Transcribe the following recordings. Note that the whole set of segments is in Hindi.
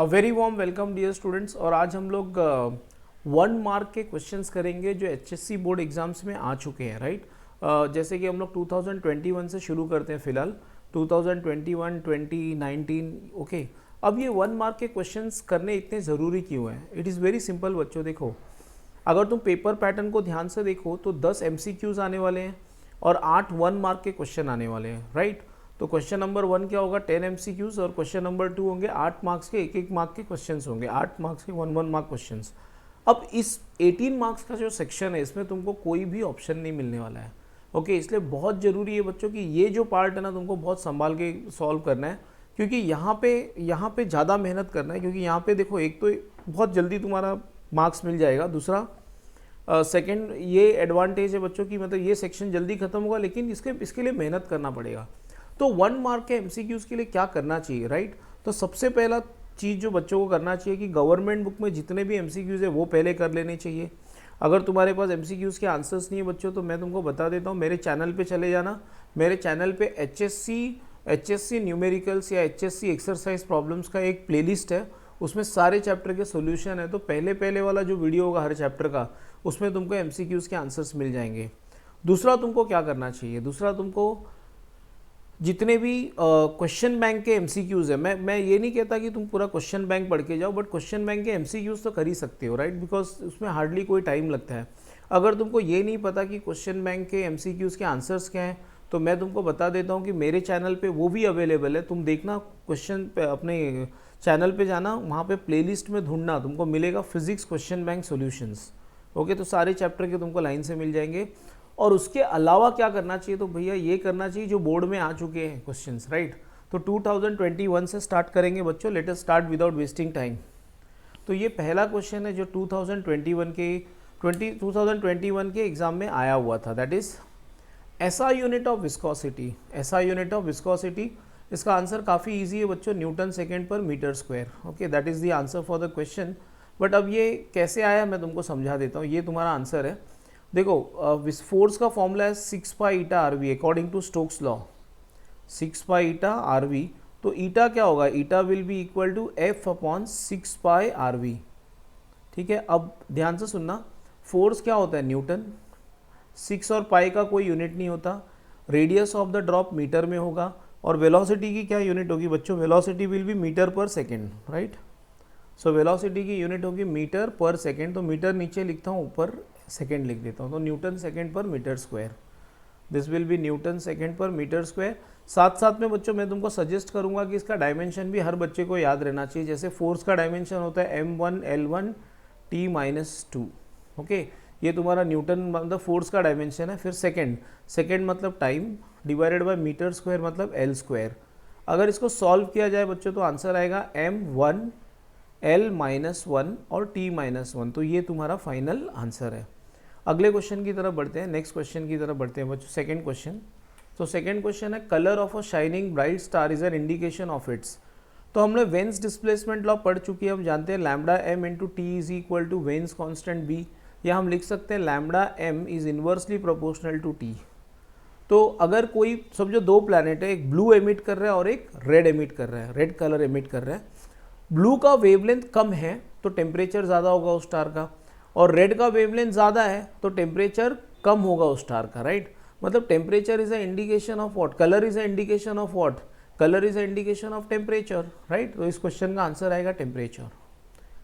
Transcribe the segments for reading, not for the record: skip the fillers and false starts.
अ very warm welcome dear students. और आज हम लोग 1 मार्क के क्वेश्चंस करेंगे जो एचएससी बोर्ड एग्जाम्स में आ चुके हैं, राइट। जैसे कि हम लोग 2021 से शुरू करते हैं फिलहाल, 2021, 2019, ओके। अब ये 1 मार्क के क्वेश्चंस करने इतने ज़रूरी क्यों हैं? इट इज़ वेरी सिंपल बच्चों। देखो, अगर तुम पेपर पैटर्न को ध्यान से देखो तो 10 एमसीक्यूज आने वाले हैं और 8 1 मार्क के क्वेश्चन आने वाले हैं, राइट। तो क्वेश्चन नंबर 1 क्या होगा? 10 एमसीक्यूज, और क्वेश्चन नंबर 2 होंगे 8 मार्क्स के, 1 मार्क के क्वेश्चंस होंगे, 8 मार्क्स के 1 मार्क क्वेश्चंस। अब इस 18 मार्क्स का जो सेक्शन है इसमें तुमको कोई भी ऑप्शन नहीं मिलने वाला है, ओके। इसलिए बहुत ज़रूरी है बच्चों कि ये जो पार्ट है ना तुमको बहुत संभाल के सॉल्व करना है, क्योंकि यहाँ पे ज़्यादा मेहनत करना है। क्योंकि यहाँ पे देखो, एक तो बहुत जल्दी तुम्हारा मार्क्स मिल जाएगा, दूसरा सेकंड ये एडवांटेज है बच्चों की, मतलब ये सेक्शन जल्दी खत्म होगा, लेकिन इसके लिए मेहनत करना पड़ेगा। तो 1 मार्क के एमसीक्यूज के लिए क्या करना चाहिए, राइट। तो सबसे पहला चीज़ जो बच्चों को करना चाहिए कि गवर्नमेंट बुक में जितने भी एमसीक्यूज है वो पहले कर लेने चाहिए। अगर तुम्हारे पास एमसीक्यूज के आंसर्स नहीं है बच्चों, तो मैं तुमको बता देता हूँ, मेरे चैनल पे चले जाना। मेरे चैनल पे एचएससी न्यूमेरिकल्स या एचएससी एक्सरसाइज प्रॉब्लम्स का एक प्लेलिस्ट है, उसमें सारे चैप्टर के सोल्यूशन है। तो पहले वाला जो वीडियो होगा हर चैप्टर का, उसमें तुमको एमसीक्यूज के आंसर्स मिल जाएंगे। दूसरा तुमको क्या करना चाहिए? दूसरा तुमको जितने भी क्वेश्चन बैंक के एमसीक्यूज है, मैं ये नहीं कहता कि तुम पूरा क्वेश्चन बैंक पढ़ के जाओ, बट क्वेश्चन बैंक के एमसीक्यूज तो कर ही सकते हो, राइट, बिकॉज उसमें हार्डली कोई टाइम लगता है। अगर तुमको ये नहीं पता कि क्वेश्चन बैंक के एमसीक्यूज के आंसर्स क्या हैं, तो मैं तुमको बता देता हूँ कि मेरे चैनल पे वो भी अवेलेबल है। तुम देखना, क्वेश्चन पे अपने चैनल पे जाना, वहाँ पे प्लेलिस्ट में ढूंढना, तुमको मिलेगा physics question bank solutions, okay. तो सारे चैप्टर के तुमको लाइन से मिल जाएंगे। और उसके अलावा क्या करना चाहिए? तो भैया ये करना चाहिए जो बोर्ड में आ चुके हैं क्वेश्चंस, राइट। तो 2021 से स्टार्ट करेंगे बच्चों। Let us start without wasting time. तो ये पहला क्वेश्चन है जो 2021 के एग्जाम में आया हुआ था, that is SI unit of viscosity. SI unit of viscosity, इसका आंसर काफ़ी इजी है बच्चों, newton second per metre square, okay. That is the answer for the question. But अब ये कैसे आया मैं तुमको समझा देता हूँ। ये तुम्हारा आंसर है। देखो, फोर्स का फॉर्मूला है 6 pi eta R V according to Stokes law, 6 pi eta R V. तो ईटा क्या होगा? Eta will be equal to F upon 6 pi R V, ठीक है। अब ध्यान से सुनना, फोर्स क्या होता है? न्यूटन। 6 और पाई का कोई यूनिट नहीं होता। Radius of the drop metre में होगा। और वेलोसिटी की क्या यूनिट होगी बच्चों? Velocity will be metre per second, right. So velocity की यूनिट होगी मीटर पर सेकेंड। तो मीटर नीचे लिखता हूँ, ऊपर सेकेंड लिख देता हूँ। तो newton second per metre square, this will be newton second per metre square. साथ साथ में बच्चों मैं तुमको सजेस्ट करूंगा कि इसका डायमेंशन भी हर बच्चे को याद रहना चाहिए। जैसे फोर्स का डायमेंशन होता है m1 L1 T-2, ओके। ये तुम्हारा न्यूटन मतलब फोर्स का डायमेंशन है। फिर सेकेंड मतलब time, divided by metre square मतलब L स्क्वायर। अगर इसको सॉल्व किया जाए बच्चों तो आंसर आएगा m1 L-1 और T-1। तो ये तुम्हारा फाइनल आंसर है। अगले क्वेश्चन की तरफ बढ़ते हैं, नेक्स्ट क्वेश्चन की तरफ बढ़ते हैं बच्चों। सेकंड क्वेश्चन, तो सेकंड क्वेश्चन है colour of a shining bright star is an indication of its. तो हमने वेन्स डिस्प्लेसमेंट लॉ पढ़ चुकी है, हम जानते हैं lambda m into T is equal to Wien's constant b, या हम लिख सकते हैं lambda m is inversely proportional to T. तो अगर कोई समझो दो प्लैनेट है, एक ब्लू एमिट कर रहा है और एक रेड एमिट कर रहा है, रेड कलर एमिट कर रहा है। ब्लू का वेवलेंथ कम है तो टेम्परेचर ज़्यादा होगा उस स्टार का, और रेड का वेवलेंथ ज़्यादा है तो टेम्परेचर कम होगा उस स्टार का, राइट। मतलब temperature is a indication of what? Colour is a indication of what? Colour is a indication of temperature, right. तो इस क्वेश्चन का आंसर आएगा टेम्परेचर,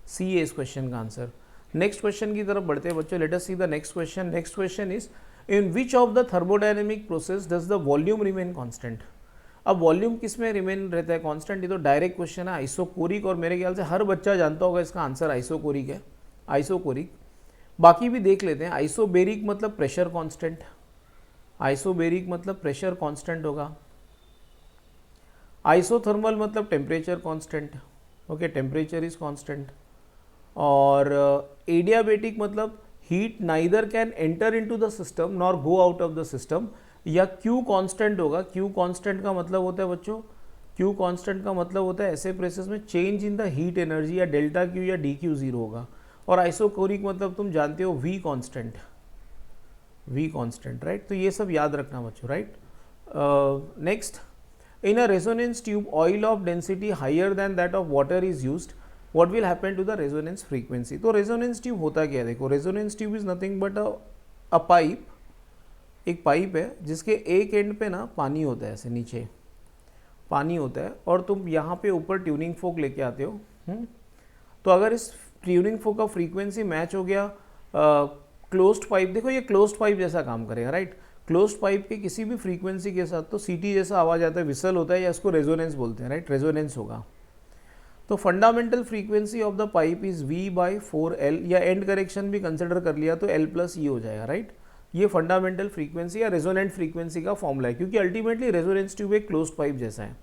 सी है इस क्वेश्चन का आंसर। नेक्स्ट क्वेश्चन की तरफ बढ़ते हैं बच्चों। Let us see the next question. Next question is in which of the thermodynamic process does the volume remain constant. अब वॉल्यूम किस में रिमेन रहता है कांस्टेंट? ये तो डायरेक्ट क्वेश्चन है, आइसोकोरिक, और मेरे ख्याल से हर बच्चा जानता होगा इसका आंसर आइसोकोरिक है, आइसोकोरिक। बाकी भी देख लेते हैं। आइसोबेरिक मतलब प्रेशर कांस्टेंट, आइसोबेरिक मतलब प्रेशर कांस्टेंट होगा। आइसोथर्मल मतलब temperature constant, okay, temperature is constant. और एडियाबेटिक मतलब heat neither can enter into the system nor go out of the system, या क्यू कांस्टेंट होगा। क्यू कांस्टेंट का मतलब होता है बच्चों, क्यू कांस्टेंट का मतलब होता है ऐसे प्रोसेस में change in the heat energy, या डेल्टा क्यू या डी क्यू जीरो होगा। और आइसोकोरिक मतलब तुम जानते हो V constant, V constant, right. तो ये सब याद रखना बच्चों, right. Next, in a resonance tube oil of density higher than that of water is used what will happen to the resonance frequency. तो रेजोनेंस ट्यूब होता क्या है, देखो resonance tube is nothing but a pipe, एक पाइप है जिसके एक एंड पे ना पानी होता है, ऐसे नीचे पानी होता है, और तुम यहाँ पे ऊपर ट्यूनिंग फोक लेके आते हो। तो अगर इस ट्यूनिंग फोक का फ्रीक्वेंसी मैच हो गया क्लोज्ड पाइप, देखो ये क्लोज्ड पाइप जैसा काम करेगा, राइट। क्लोज्ड पाइप की किसी भी फ्रीक्वेंसी के साथ तो सीटी जैसा आवाज आता है, विसल होता है, या इसको रेजोनेंस बोलते हैं, राइट, रेजोनेंस होगा। तो fundamental frequency of the pipe is V/4L, या एंड करेक्शन भी कंसिडर कर लिया तो L+E हो जाएगा, राइट। ये फंडामेंटल फ्रीक्वेंसी या रेजोनेंट फ्रीक्वेंसी का फॉर्मूला है, क्योंकि अल्टीमेटली रेजोनेंस ट्यूब एक क्लोज्ड पाइप जैसा है।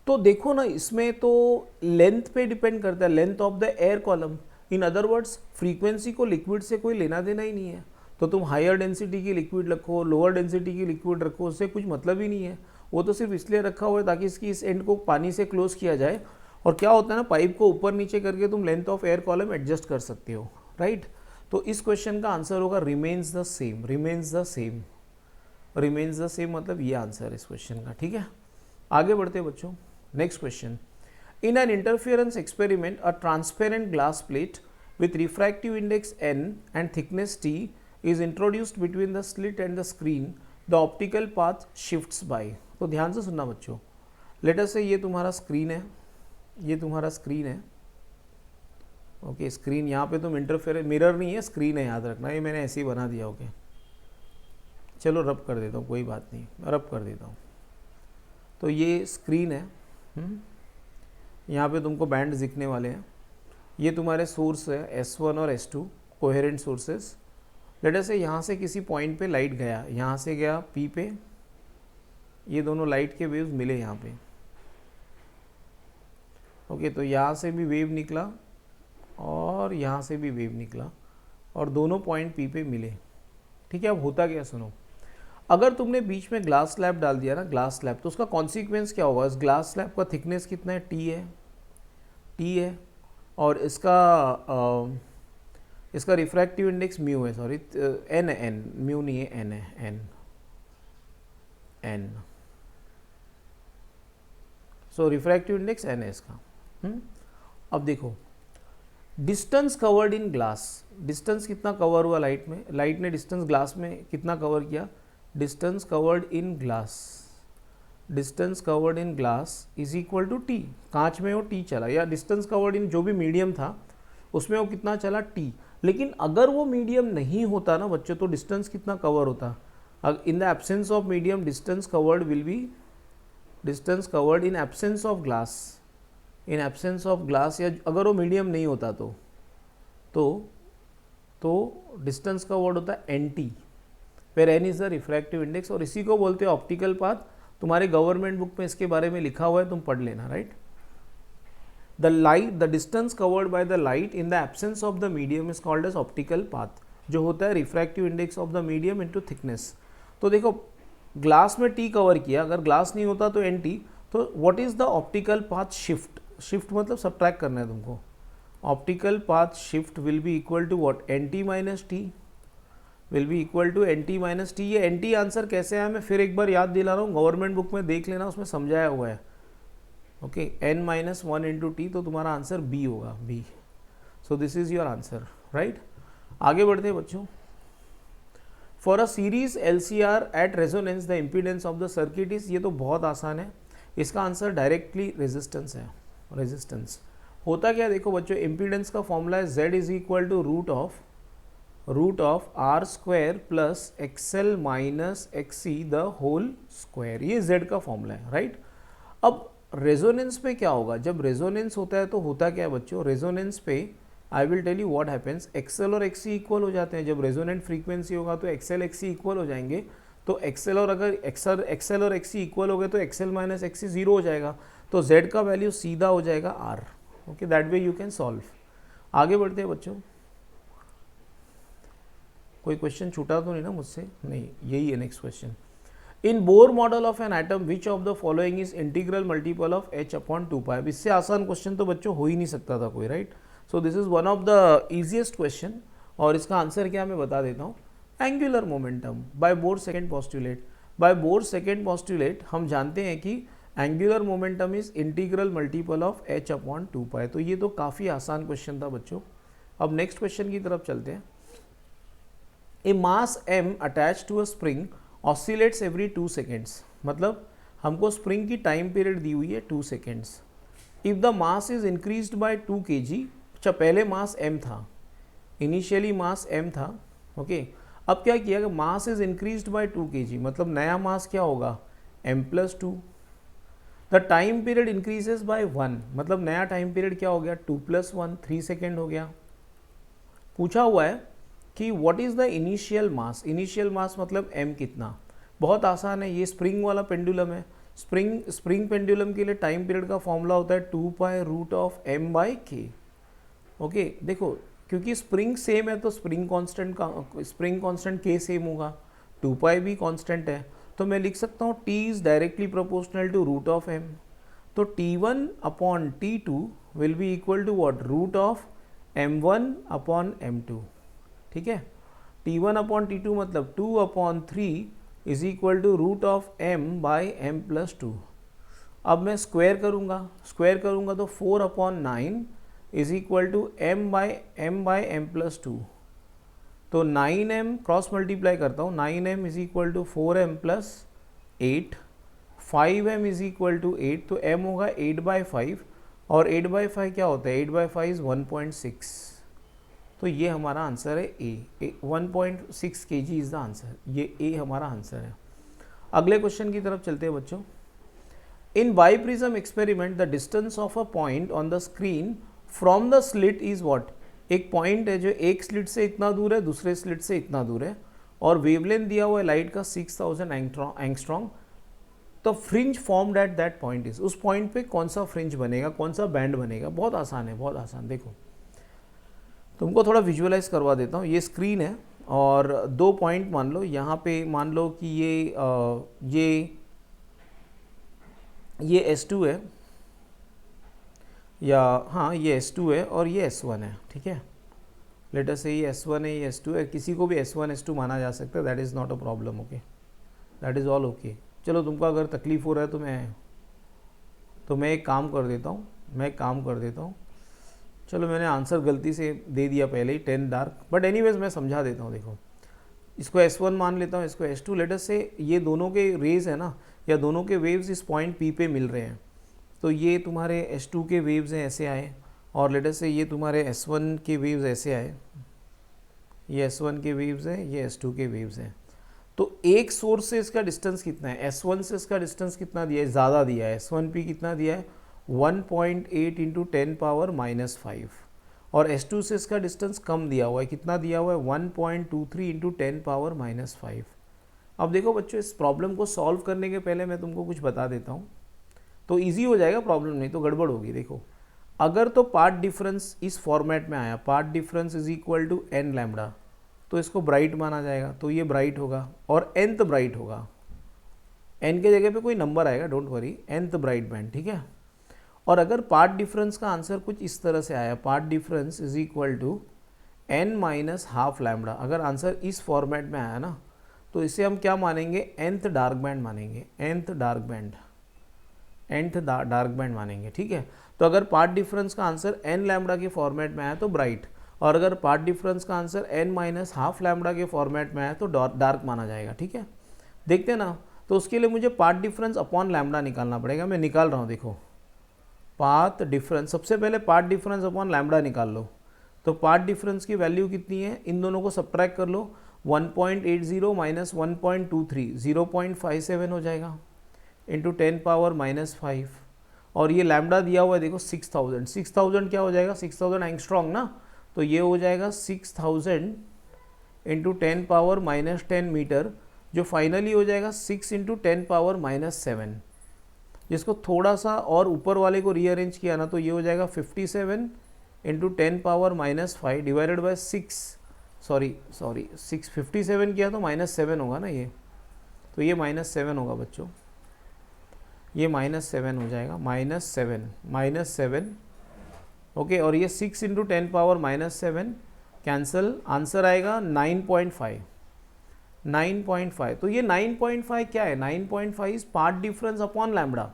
तो देखो ना, इसमें तो लेंथ पे डिपेंड करता है, length of the air column. In other words frequency को लिक्विड से कोई लेना देना ही नहीं है। तो तुम हायर डेंसिटी की लिक्विड रखो, लोअर डेंसिटी की लिक्विड रखो, उससे कुछ मतलब ही नहीं है। वो तो सिर्फ इसलिए रखा हुआ है ताकि इसकी इस एंड को पानी से क्लोज किया जाए। और क्या होता है ना, पाइप को ऊपर नीचे करके तुम length of air column adjust कर सकते हो, राइट। तो इस क्वेश्चन का आंसर होगा remains the same, remains the same, remains the same, मतलब ये आंसर है इस क्वेश्चन का, ठीक है। आगे बढ़ते हैं बच्चों, next question. In an interference experiment a transparent glass plate with refractive index n and thickness t is introduced between the slit and the screen, the optical path shifts by। तो ध्यान से सुनना बच्चों, लेट अस से ये तुम्हारा स्क्रीन है, ये तुम्हारा स्क्रीन है, ओके। स्क्रीन यहाँ पे तुम इंटरफेरेंस, मिरर नहीं है, स्क्रीन है, याद रखना, ये मैंने ऐसे ही बना दिया, ओके। चलो रब कर देता हूँ, कोई बात नहीं, रब कर देता हूँ। तो ये स्क्रीन है, यहाँ पे तुमको बैंड दिखने वाले हैं। ये तुम्हारे सोर्स है S1 और S2 coherent sources. Let us से यहाँ से किसी पॉइंट पे लाइट गया, यहाँ से गया P पे, ये दोनों लाइट के वेव्स मिले यहाँ पे, ओके। तो यहाँ से भी वेव निकला और यहाँ से भी वेव निकला और दोनों पॉइंट P पे मिले, ठीक है। अब होता क्या, सुनो, अगर तुमने बीच में ग्लास स्लैब डाल दिया ना, ग्लास स्लैब, तो उसका कॉन्सिक्वेंस क्या होगा, इस ग्लास स्लैब का थिकनेस कितना है, T है, और इसका रिफ्रैक्टिव इंडेक्स म्यू है, सॉरी एन म्यू नहीं है, एन है, n. So refractive index n है इसका। अब देखो distance covered in glass, distance कितना कवर हुआ लाइट में, लाइट ने डिस्टेंस ग्लास में कितना कवर किया, distance covered in glass, distance covered in glass is equal to T. कांच में वो टी चला, या डिस्टेंस कवर्ड इन जो भी मीडियम था उसमें वो कितना चला, टी। लेकिन अगर वो मीडियम नहीं होता ना बच्चों, तो डिस्टेंस कितना कवर होता, इन the absence of medium distance covered will be, distance covered in absence of glass, in absence of glass, या अगर वो मीडियम नहीं होता तो डिस्टेंस कवर्ड होता है n T, where n is the refractive index, और इसी को बोलते हैं ऑप्टिकल पाथ। तुम्हारे गवर्नमेंट बुक में इसके बारे में लिखा हुआ है, तुम पढ़ लेना, right. The light, the distance covered by the light in the absence of the medium is called as optical path, जो होता है refractive index of the medium into thickness. तो देखो ग्लास में टी कवर किया, अगर ग्लास नहीं होता तो एन टी, तो what is the optical path shift, shift मतलब सब्ट्रैक्ट करना है तुमको। Optical path shift will be equal to what, n t minus t, will be equal to n t minus t. ये एन टी आंसर कैसे आया मैं फिर एक बार याद दिला रहा हूँ, गवर्नमेंट बुक में देख लेना, उसमें समझाया हुआ है, okay. N minus one into t, तो तुम्हारा आंसर बी होगा, b. So this is your answer, right. आगे बढ़ते हैं बच्चों। For a series LCR at resonance the impedance of the circuit is, ये तो बहुत आसान है, इसका आंसर डायरेक्टली रेजिस्टेंस है, रेजिस्टेंस। होता क्या देखो बच्चों, इम्पीडेंस का फॉर्मूला है Z is equal to root of R square plus XL minus XC the whole square, ये Z का फॉर्मूला है, राइट। अब रेजोनेंस पे क्या होगा, जब रेजोनेंस होता है तो होता क्या है बच्चों, रेजोनेंस पे I will tell you what happens, XL और XC इक्वल हो जाते हैं। जब रेजोनेंट फ्रीक्वेंसी होगा तो XL XC इक्वल हो जाएंगे, तो XL और अगर XL और XC इक्वल हो गए तो XL माइनस XC जीरो हो जाएगा, तो Z का वैल्यू सीधा हो जाएगा R, okay. That way you can solve. आगे बढ़ते हैं बच्चों, कोई क्वेश्चन छूटा तो नहीं ना मुझसे, नहीं, यही है next question. In Bohr model of an atom which of the following is integral multiple of h/2π। इससे आसान क्वेश्चन तो बच्चों हो ही नहीं सकता था कोई, right. So this is one of the easiest question, और इसका आंसर क्या मैं बता देता हूँ, angular momentum by Bohr second postulate. By Bohr second postulate हम जानते हैं कि angular momentum is integral multiple of h upon 2 pi. तो ये तो काफ़ी आसान क्वेश्चन था बच्चों। अब नेक्स्ट क्वेश्चन की तरफ चलते हैं। A mass m attach to a spring oscillates every 2 seconds. मतलब हमको स्प्रिंग की टाइम पीरियड दी हुई है 2 seconds. If the mass is increased by 2 kg, अच्छा पहले मास m था, इनिशियली मास m था, ओके अब क्या किया कि mass is increased by 2 kg, मतलब नया मास क्या होगा m+2। The time period increases by 1, मतलब नया टाइम पीरियड क्या हो गया 2+1, 3 सेकेंड हो गया। पूछा हुआ है कि what is the initial mass. Initial mass मतलब m कितना। बहुत आसान है, ये स्प्रिंग वाला पेंडुलम है। स्प्रिंग पेंडुलम के लिए टाइम पीरियड का फॉर्मूला होता है 2π√m/k। ओके देखो, क्योंकि स्प्रिंग सेम है तो स्प्रिंग कांस्टेंट k सेम होगा, 2π भी कांस्टेंट है, तो मैं लिख सकता हूँ t is directly proportional to √m। तो t1 upon t2 will be equal to what, √m1 upon m2। ठीक है, t1 अपॉन t2 मतलब 2 upon 3 is equal to √m/m+2। अब मैं स्क्वायर करूँगा तो 4 upon 9 is equal to m/m+2। तो 9m क्रॉस मल्टीप्लाई करता हूँ, 9m is equal to 4m+8, 5m is equal to 8, तो m होगा 8/5, और 8/5 क्या होता है, 8/5 इज 1.6। तो ये हमारा आंसर है ए, 1.6 kg इज द आंसर। ये ए हमारा आंसर है। अगले क्वेश्चन की तरफ चलते हैं बच्चों। In biprism experiment the distance of a point on the screen from the slit is what. एक पॉइंट है जो एक स्लिट से इतना दूर है, दूसरे स्लिट से इतना दूर है, और वेवलेंथ दिया हुआ है लाइट का 6000 एंगस्ट्रॉन्ग। तो fringe formed at that point is, उस पॉइंट पे कौन सा फ्रिंज बनेगा, कौन सा बैंड बनेगा। बहुत आसान है, बहुत आसान। देखो तुमको थोड़ा विजुअलाइज करवा देता हूँ। ये स्क्रीन है और 2 पॉइंट मान लो, यहाँ पे मान लो कि ये S2 है, या हाँ ये S2 है और ये S1 है। ठीक है, लेट अस से ये S1 है, ये S2 है, किसी को भी S1 S2 माना जा सकता है, that is not a problem. Okay, that is all okay. चलो तुमको अगर तकलीफ़ हो रहा है तो मैं एक काम कर देता हूँ, चलो मैंने आंसर गलती से दे दिया पहले ही, 10 डार्क, बट एनीवेज मैं समझा देता हूँ। देखो इसको S1 मान लेता हूँ, इसको S2। लेट अस से ये दोनों के रेज है ना, या दोनों के वेव्स इस पॉइंट P पे मिल रहे हैं, तो ये तुम्हारे S2 के वेव्स हैं, ऐसे आए, और लेट अस से ये तुम्हारे S1 के वेव्स ऐसे आए, ये S1 के वेव्स हैं, ये S2 के वेव्स हैं। तो एक सोर्स से इसका डिस्टेंस कितना है, S1 से इसका डिस्टेंस कितना दिया है, ज़्यादा दिया है। S1P कितना दिया है, 1.8 इंटू 10⁻⁵, और S2 से इसका डिस्टेंस कम दिया हुआ है, कितना दिया हुआ है, 1.23 इंटू 10⁻⁵। अब देखो बच्चों, इस प्रॉब्लम को सॉल्व करने के पहले मैं तुमको कुछ बता देता हूँ, तो इजी हो जाएगा प्रॉब्लम, नहीं तो गड़बड़ होगी। देखो अगर तो पार्ट डिफरेंस इस फॉर्मेट में आया, path difference is equal to n lambda, तो इसको ब्राइट माना जाएगा, तो ये ब्राइट होगा और nth ब्राइट होगा। n के जगह पे कोई नंबर आएगा, don't worry, nth bright band. ठीक है, और अगर पार्ट डिफरेंस का आंसर कुछ इस तरह से आया, path difference is equal to n-½ lambda, अगर आंसर इस फॉर्मेट में आया ना, तो इसे हम क्या मानेंगे, nth डार्क बैंड मानेंगे, nth डार्क बैंड मानेंगे। ठीक है, तो अगर पार्ट डिफरेंस का आंसर n लैम्बडा के फॉर्मेट में आया तो ब्राइट, और अगर पार्ट डिफरेंस का आंसर n-½ लैम्बडा के फॉर्मेट में आया तो डार्क माना जाएगा। ठीक है, देखते हैं ना, तो उसके लिए मुझे पार्ट डिफरेंस अपॉन लैम्बडा निकालना पड़ेगा। मैं निकाल रहा हूँ, देखो पाथ डिफरेंस, सबसे पहले पार्ट डिफरेंस अपॉन लैम्बडा निकाल लो। तो पार्ट डिफरेंस की वैल्यू कितनी है, इन दोनों को सब्ट्रैक्ट कर लो, 1.80 माइनस 1.23 0.57 हो जाएगा, इंटू 10⁻⁵, और ये लैम्बडा दिया हुआ है देखो 6000 क्या हो जाएगा, 6000 एंगस्ट्रॉन्ग ना, तो ये हो जाएगा 6000 इंटू 10⁻⁻10 मीटर, जो फाइनली हो जाएगा 6 इंटू 10⁻⁻7। जिसको थोड़ा सा और ऊपर वाले को रीअरेंज किया ना, तो ये हो जाएगा 57 इंटू 10⁻⁻5 डिवाइडेड बाई 6, सॉरी 57 किया तो -7 होगा ना ये, तो ये -7 होगा बच्चों, ये -7 हो जाएगा, -7 ओके, और ये 6 इंटू 10⁻⁻7 कैंसिल, आंसर आएगा 9.5। तो ये 9.5 क्या है, 9.5 is path difference upon lambda.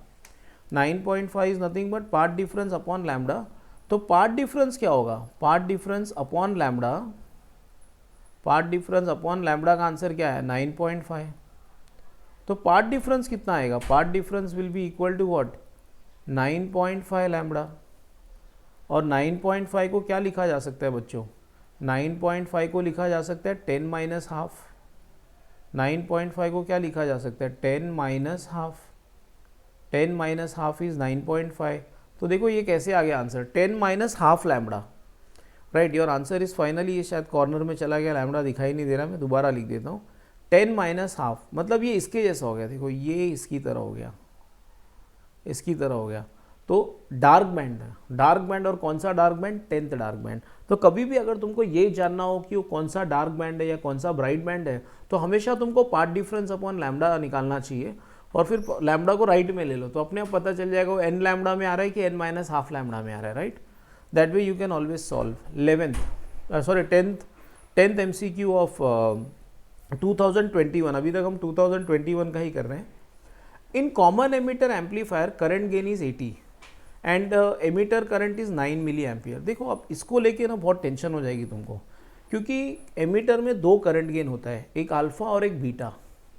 9.5 is nothing but path difference upon lambda. तो पाथ डिफरेंस क्या होगा, path difference upon lambda, path difference upon lambda का आंसर क्या है 9.5। तो पाथ डिफरेंस कितना आएगा, path difference will be equal to what 9.5 lambda. और 9.5 को क्या लिखा जा सकता है बच्चों, 9.5 को लिखा जा सकता है 10 माइनस हाफ। 9.5 को क्या लिखा जा सकता है 10 minus half, 10 minus half is 9.5। तो देखो ये कैसे आ गया answer 10 minus half lambda, right. Your answer is finally, ये शायद कॉर्नर में चला गया, लैम्डा दिखाई नहीं दे रहा, मैं दोबारा लिख देता हूँ 10 माइनस हाफ, मतलब ये इसके जैसा हो गया, देखो ये इसकी तरह हो गया, इसकी तरह हो गया। तो डार्क बैंड है, डार्क बैंड, और कौन सा dark band, 10th dark band. तो कभी भी अगर तुमको ये जानना हो कि वो कौन सा डार्क बैंड है या कौन सा ब्राइट बैंड है, तो हमेशा तुमको पाथ डिफरेंस अपॉन लैम्डा निकालना चाहिए, और फिर लैम्डा को राइट में ले लो, तो अपने आप पता चल जाएगा वो एन लैम्डा में आ रहा है कि एन माइनस हाफ लैम्डा में आ रहा है, right. That way you can always solve 10th MCQ of 2021। अभी तक हम 2021 का ही कर रहे हैं। In common emitter amplifier current gain is 80 and emitter current is 9 milli ampere. देखो अब इसको लेके ना बहुत टेंशन हो जाएगी तुमको, क्योंकि एमिटर में दो करंट गेन होता है, एक अल्फा और एक बीटा,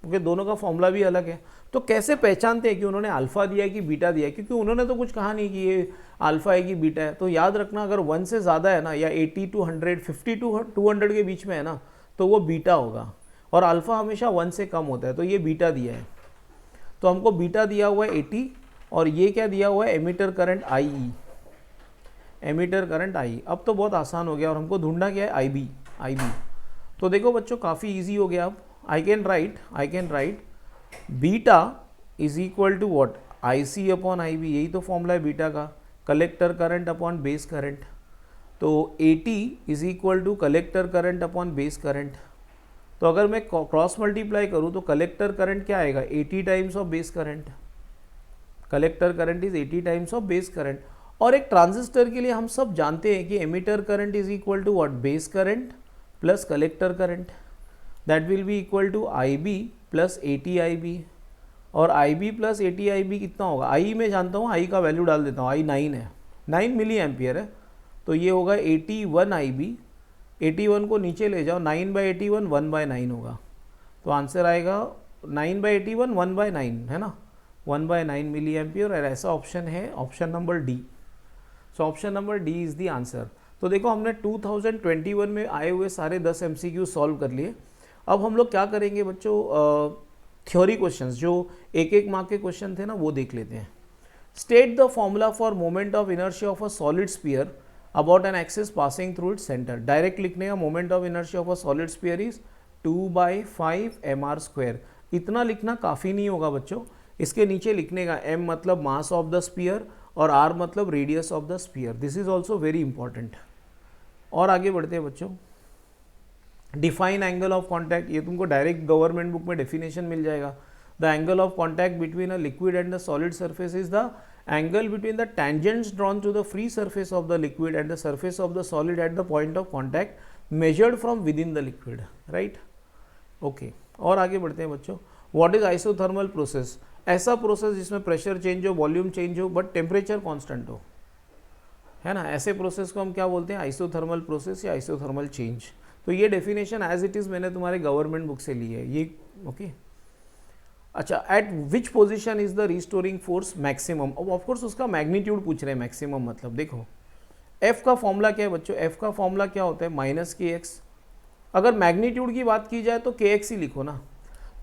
क्योंकि दोनों का फॉर्मूला भी अलग है। तो कैसे पहचानते हैं कि उन्होंने अल्फा दिया है कि बीटा दिया है, क्योंकि उन्होंने तो कुछ कहा नहीं कि ये अल्फा है कि बीटा है। तो याद रखना, अगर 1 से ज़्यादा है ना, या 80 to 100, 50 to 200 के बीच में है ना, तो वो बीटा होगा, और अल्फा हमेशा 1 से कम होता है, तो ये बीटा दिया है। तो हमको बीटा दिया हुआ है 80, और ये क्या दिया हुआ है emitter current IE, emitter current IE। अब तो बहुत आसान हो गया, और हमको ढूंढना क्या है IB। तो देखो बच्चों काफ़ी इजी हो गया। अब I can write beta is equal to what IC upon IB, यही तो फॉर्मूला है बीटा का, collector current upon base current. तो 80 is equal to collector current upon base current. तो अगर मैं क्रॉस मल्टीप्लाई करूँ तो कलेक्टर करंट क्या आएगा 80 times of base current, collector current is 80 times of base current. और एक ट्रांजिस्टर के लिए हम सब जानते हैं कि emitter current is equal to what base current plus collector current, that will be equal to IB plus 80 IB। और IB प्लस 80 IB कितना होगा, I में जानता हूँ, I का वैल्यू डाल देता हूँ, I 9 है, 9 मिली एम्पियर है, तो ये होगा 81 IB। 81 को नीचे ले जाओ, 9/81 1/9 होगा, तो आंसर आएगा 9/81 1/9 है ना, 1/9 मिली एम्पियर। और ऐसा ऑप्शन है option number D. So option number D is the answer. तो देखो हमने 2021 में आए हुए सारे 10 MCQ सॉल्व कर लिए। अब हम लोग क्या करेंगे बच्चों, थ्योरी क्वेश्चंस जो एक मार्क के क्वेश्चन थे ना, वो देख लेते हैं। State the formula for moment of inertia of a solid sphere about an axis passing through its centre. Direct लिखने का moment of inertia of a solid sphere is 2/5 mr²। इतना लिखना काफ़ी नहीं होगा बच्चों, इसके नीचे लिखने का m मतलब मास ऑफ द स्फीयर और r मतलब radius of the sphere. This is also very important. और आगे बढ़ते हैं बच्चों, डिफाइन एंगल ऑफ कॉन्टैक्ट, ये तुमको डायरेक्ट गवर्नमेंट बुक में डेफिनेशन मिल जाएगा। The angle of contact between a liquid and the solid surface is the angle between the tangents drawn to the free surface of the liquid and the surface of the solid at the point of contact measured from within the liquid, right? Okay और आगे बढ़ते हैं बच्चों। व्हाट इज आइसोथर्मल प्रोसेस, ऐसा प्रोसेस जिसमें प्रेशर चेंज हो, वॉल्यूम चेंज हो, बट टेम्परेचर कांस्टेंट हो, है ना, ऐसे प्रोसेस को हम क्या बोलते हैं, आइसोथर्मल प्रोसेस या आइसोथर्मल चेंज। तो ये डेफिनेशन एज इट इज़ मैंने तुम्हारे गवर्नमेंट बुक से ली है ये, ओके। अच्छा, eight which position is the restoring force maximum. अब ऑफकोर्स उसका मैग्नीट्यूड पूछ रहे हैं, मैक्सिमम मतलब देखो एफ का फॉर्मूला क्या है बच्चों, एफ का फॉर्मूला क्या होता है -kx। अगर मैग्नीट्यूड की बात की जाए तो kx ही लिखो ना।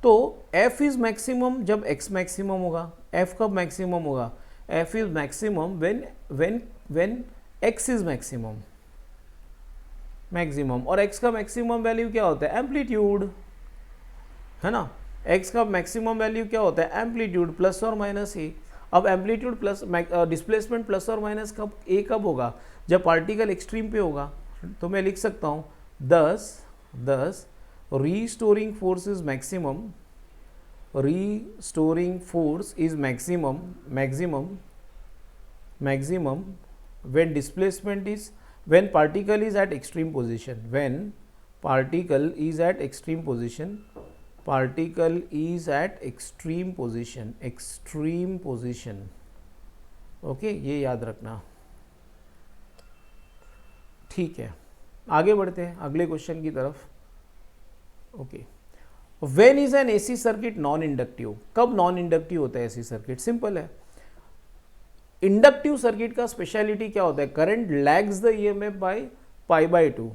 तो f इज मैक्सिमम जब x मैक्सिमम होगा। f कब मैक्सिमम होगा, f is maximum when x is maximum. और x का मैक्सिमम वैल्यू क्या होता है, एम्पलीट्यूड, है ना। x का मैक्सिमम वैल्यू क्या होता है, एम्पलीट्यूड प्लस और माइनस a। अब एम्पलीट्यूड प्लस डिस्प्लेसमेंट प्लस और माइनस कब a कब होगा, जब पार्टिकल एक्सट्रीम पे होगा। तो मैं लिख सकता हूँ thus restoring force is maximum when displacement is, when particle is at extreme position, extreme position, okay, ये याद रखना। ठीक है, आगे बढ़ते हैं अगले क्वेश्चन की तरफ। Okay, when is an AC circuit non inductive? कब नॉन इंडक्टिव होता है एसी सर्किट? सिंपल है, इंडक्टिव सर्किट का स्पेशलिटी क्या होता है? Current lags the EMF by pi by 2,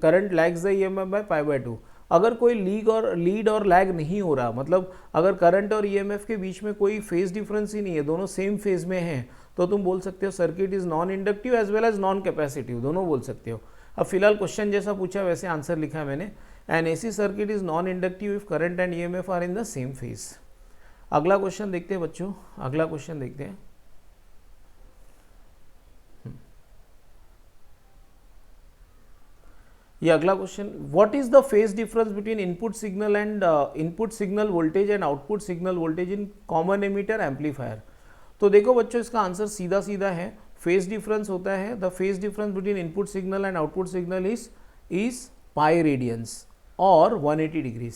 current lags the EMF by pi by 2। अगर कोई लीड और लैग नहीं हो रहा, मतलब अगर करंट और ईएमएफ के बीच में कोई फेज डिफरेंस ही नहीं है, दोनों सेम फेज में हैं, तो तुम बोल सकते हो circuit is non inductive as well as non capacitive, दोनों बोल सकते हो। अब फिलहाल क्वेश्चन जैसा पूछा वैसे आंसर लिखा है मैंने, an AC circuit is non inductive if current and EMF are in the same phase. अगला क्वेश्चन देखते हैं बच्चों, अगला क्वेश्चन देखते हैं। ये अगला question, what is the phase difference between input signal and input signal voltage and output signal voltage in common emitter amplifier? तो देखो बच्चों, इसका आंसर सीधा सीधा है, फेज डिफरेंस होता है, the phase difference between input signal and output signal is pi radiance और 180 डिग्रीज।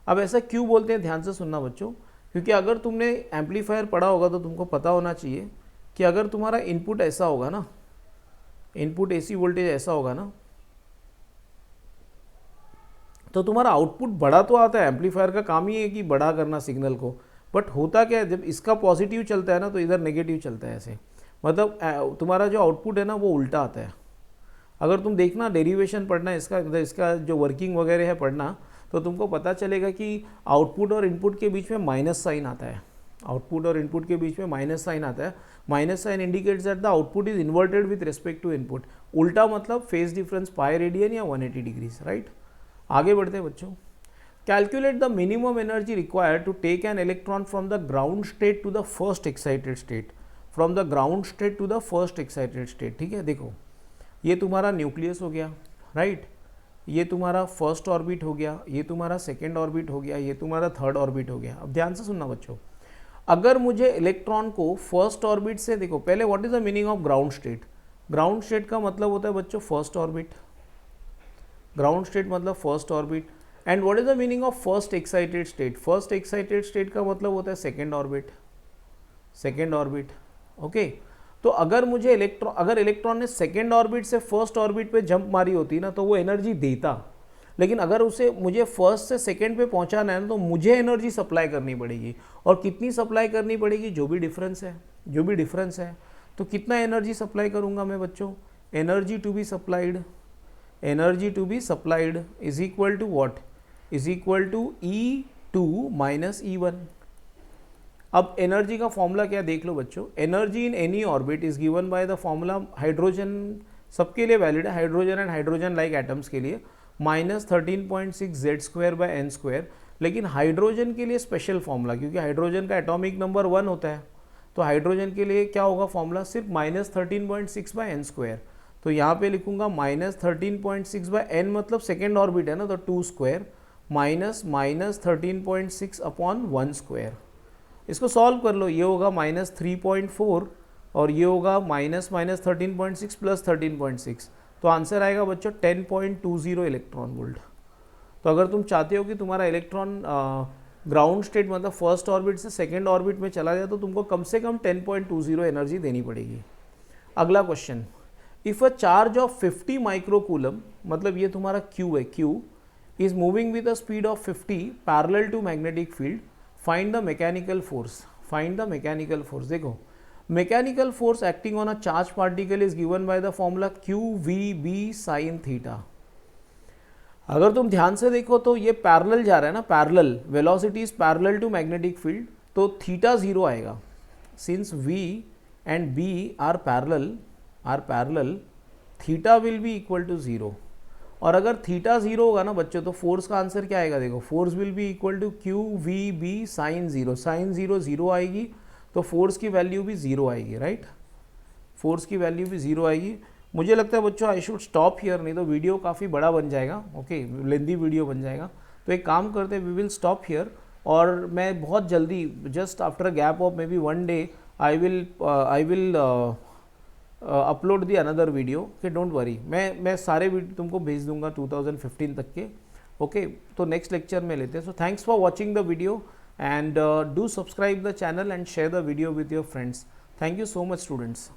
अब ऐसा क्यों बोलते हैं, ध्यान से सुनना बच्चों, क्योंकि अगर तुमने एम्पलीफायर पढ़ा होगा तो तुमको पता होना चाहिए कि अगर तुम्हारा इनपुट ऐसा होगा ना, इनपुट एसी वोल्टेज ऐसा होगा ना, तो तुम्हारा आउटपुट बड़ा तो आता है। एम्पलीफायर का काम ही है कि बड़ा करना सिग्नल को, बट होता क्या है, जब इसका पॉजिटिव चलता है ना तो इधर नेगेटिव चलता है ऐसे, मतलब तुम्हारा जो आउटपुट है ना वो उल्टा आता है। अगर तुम देखना डेरिवेशन पढ़ना इसका जो वर्किंग वगैरह है पढ़ना, तो तुमको पता चलेगा कि आउटपुट और इनपुट के बीच में माइनस साइन आता है, आउटपुट और इनपुट के बीच में माइनस साइन आता है। Minus sign indicates that the output is inverted with respect to input. उल्टा मतलब फेज डिफरेंस पाई रेडियन या 180 डिग्रीज, राइट। आगे बढ़ते हैं बच्चों। Calculate the minimum energy required to take an electron from the ground state to the first excited state, from the ground state to the first excited state. ठीक है, देखो ये तुम्हारा न्यूक्लियस हो गया, राइट, ये तुम्हारा फर्स्ट ऑर्बिट हो गया, ये तुम्हारा सेकेंड ऑर्बिट हो गया, ये तुम्हारा थर्ड ऑर्बिट हो गया। अब ध्यान से सुनना बच्चों, अगर मुझे इलेक्ट्रॉन को फर्स्ट ऑर्बिट से, देखो पहले what is the meaning of ground state? Ground state का मतलब होता है बच्चों फर्स्ट ऑर्बिट, ग्राउंड स्टेट मतलब first orbit. And what is the meaning of first excited state? First excited state का मतलब होता है second orbit, second orbit. Okay, तो अगर मुझे इलेक्ट्रॉन ने सेकेंड ऑर्बिट से फर्स्ट ऑर्बिट पे जंप मारी होती ना तो वो एनर्जी देता, लेकिन अगर मुझे फर्स्ट से सेकेंड पे पहुंचाना है ना तो मुझे एनर्जी सप्लाई करनी पड़ेगी। और कितनी सप्लाई करनी पड़ेगी? जो भी डिफरेंस है, तो कितना एनर्जी सप्लाई करूंगा मैं बच्चों? Energy to be supplied is equal to what? Is equal to E2 minus E1। अब एनर्जी का फॉर्मूला क्या देख लो बच्चों, energy in any orbit is given by the formula, hydrogen सबके लिए वैलिड है, hydrogen and hydrogen like atoms के लिए माइनस 13.6 Z² बाय n²। लेकिन हाइड्रोजन के लिए स्पेशल फॉर्मूला, क्योंकि हाइड्रोजन का एटॉमिक नंबर 1 होता है, तो हाइड्रोजन के लिए क्या होगा फॉर्मूला? सिर्फ माइनस 13.6 बाय n²। तो यहाँ पे लिखूंगा माइनस 13.6 बाय n, मतलब सेकेंड ऑर्बिट है ना, तो 2² माइनस 13.6 अपॉन 1²। इसको सॉल्व कर लो, ये होगा माइनस 3.4 और ये होगा माइनस 13.6 प्लस 13.6, तो आंसर आएगा बच्चों 10.20 इलेक्ट्रॉन वोल्ट। तो अगर तुम चाहते हो कि तुम्हारा इलेक्ट्रॉन ग्राउंड स्टेट मतलब फर्स्ट ऑर्बिट से सेकेंड ऑर्बिट में चला जाए तो तुमको कम से कम 10.20 एनर्जी देनी पड़ेगी। अगला question, if a charge of 50 microcoulomb, मतलब ये तुम्हारा Q है, Q is moving with a speed of 50 parallel to magnetic field, find the mechanical force. Find the mechanical force. देखो mechanical force acting on a charge particle is given by the formula QVB sin थीटा। अगर तुम ध्यान से देखो तो ये पैरेलल जा रहा है ना, parallel, velocity is parallel to magnetic field, तो थीटा 0 आएगा। Since V and B are parallel, theta will be equal to 0। और अगर थीटा 0 होगा ना बच्चों तो फोर्स का आंसर क्या आएगा? देखो force will be equal to QVB sin 0। Sine 0 आएगी तो फोर्स की वैल्यू भी 0 आएगी, राइट, फोर्स की वैल्यू भी 0 आएगी। मुझे लगता है बच्चों आई शुड स्टॉप हियर, नहीं तो वीडियो काफ़ी बड़ा बन जाएगा, ओके, लेंदी वीडियो बन जाएगा। तो एक काम करते हैं, वी विल स्टॉप हियर, और मैं बहुत जल्दी just after a gap of may be 1 day I will upload the another video, कि डोंट वरी, मैं सारे वीडियो तुमको भेज दूंगा 2015 तक के, ओके। तो नेक्स्ट लेक्चर में लेते हैं। So thanks for watching the video and do subscribe the channel and share the video with your friends. Thank you so much students.